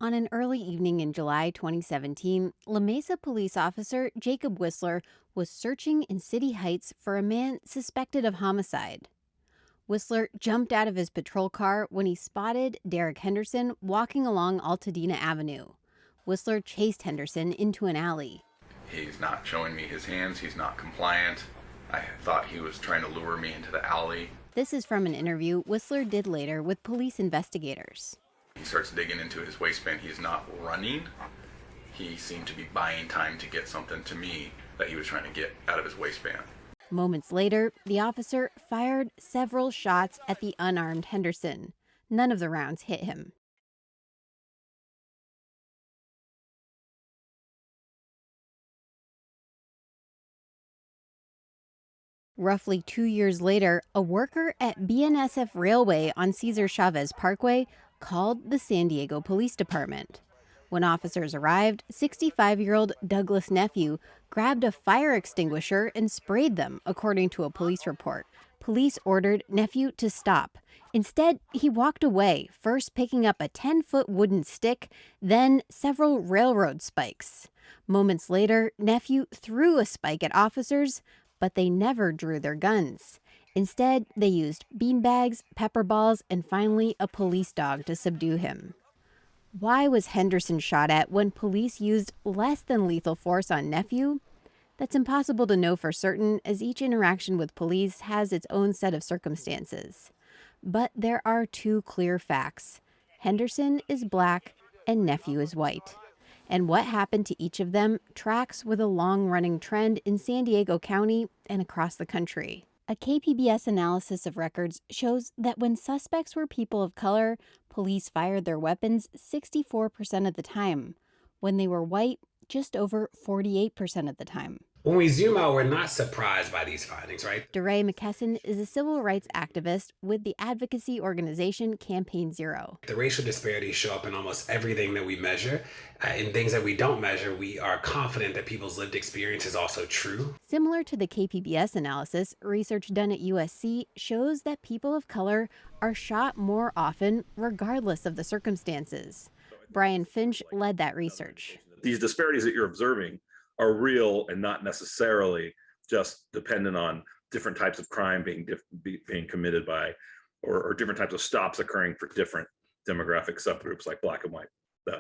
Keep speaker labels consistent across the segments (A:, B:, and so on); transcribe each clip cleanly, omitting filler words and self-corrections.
A: On an early evening in July 2017, La Mesa police officer Jacob Whistler was searching in City Heights for a man suspected of homicide. Whistler jumped out of his patrol car when he spotted Derek Henderson walking along Altadena Avenue. Whistler chased Henderson into an alley.
B: He's not showing me his hands. He's not compliant. I thought he was trying to lure me into the alley.
A: This is from an interview Whistler did later with police investigators.
B: He starts digging into his waistband. He's not running. He seemed to be buying time to get something to me that he was trying to get out of his waistband.
A: Moments later, the officer fired several shots at the unarmed Henderson. None of the rounds hit him. Roughly 2 years later, a worker at BNSF Railway on Cesar Chavez Parkway called the San Diego Police Department. When officers arrived, 65-year-old Douglas Nephew grabbed a fire extinguisher and sprayed them, according to a police report. Police ordered Nephew to stop. Instead, he walked away, first picking up a 10-foot wooden stick, then several railroad spikes. Moments later, Nephew threw a spike at officers, but they never drew their guns. Instead, they used beanbags, pepper balls, and finally a police dog to subdue him. Why was Henderson shot at when police used less than lethal force on Nephew? That's impossible to know for certain, as each interaction with police has its own set of circumstances. But there are two clear facts. Henderson is black and Nephew is white. And what happened to each of them tracks with a long-running trend in San Diego County and across the country. A KPBS analysis of records shows that when suspects were people of color, police fired their weapons 64% of the time. When they were white, just over 48% of the time.
C: When we zoom out, we're not surprised by these findings, right?
A: DERAY MCKESSON is a civil rights activist with the advocacy organization Campaign Zero.
C: The racial disparities show up in almost everything that we measure. In things that we don't measure, we are confident that people's lived experience is also true.
A: Similar to the KPBS analysis, research done at USC shows that people of color are shot more often regardless of the circumstances. BRIAN FINCH led that research.
D: These disparities that you're observing are real and not necessarily just dependent on different types of crime being committed by, or different types of stops occurring for different demographic subgroups like Black and white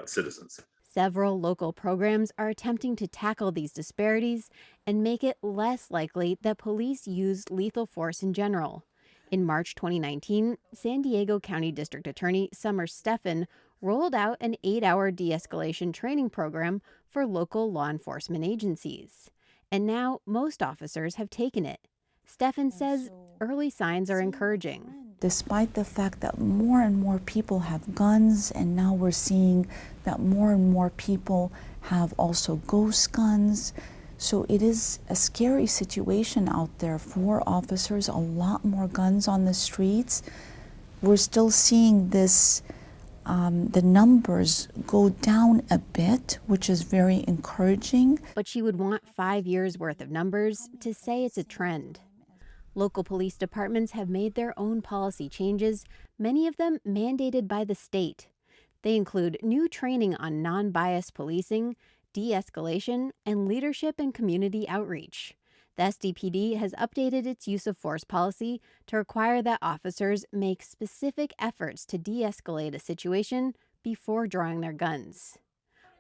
D: citizens.
A: Several local programs are attempting to tackle these disparities and make it less likely that police use lethal force in general. In March 2019, San Diego County District Attorney Summer Stephan rolled out an 8-hour de-escalation training program for local law enforcement agencies. And now most officers have taken it. Stephan says early signs are encouraging.
E: Despite the fact that more and more people have guns, and now we're seeing that more and more people have also ghost guns. So it is a scary situation out there for officers, a lot more guns on the streets. We're still seeing this, the numbers go down a bit, which is very encouraging.
A: But she would want 5 years worth of numbers to say it's a trend. Local police departments have made their own policy changes, many of them mandated by the state. They include new training on non-biased policing, de-escalation, and leadership and community outreach. The SDPD has updated its use of force policy to require that officers make specific efforts to de-escalate a situation before drawing their guns.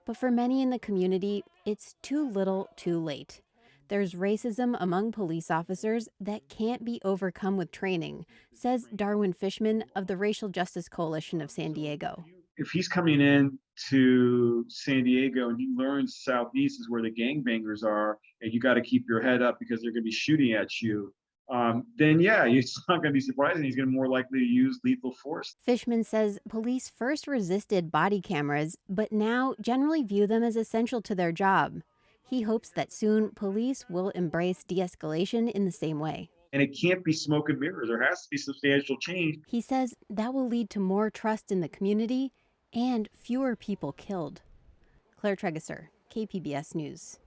A: But for many in the community, it's too little, too late. There's racism among police officers that can't be overcome with training, says DARWIN FISHMAN of the Racial Justice Coalition of San Diego.
F: If he's coming in to San Diego and he learns Southeast is where the gangbangers are, and you got to keep your head up because they're going to be shooting at you, then yeah, it's not going to be surprising. He's going to be more likely to use lethal force.
A: Fishman says police first resisted body cameras, but now generally view them as essential to their job. He hopes that soon police will embrace de-escalation in the same way.
F: And it can't be smoke and mirrors. There has to be substantial change.
A: He says that will lead to more trust in the community and fewer people killed. Claire Trageser, KPBS News.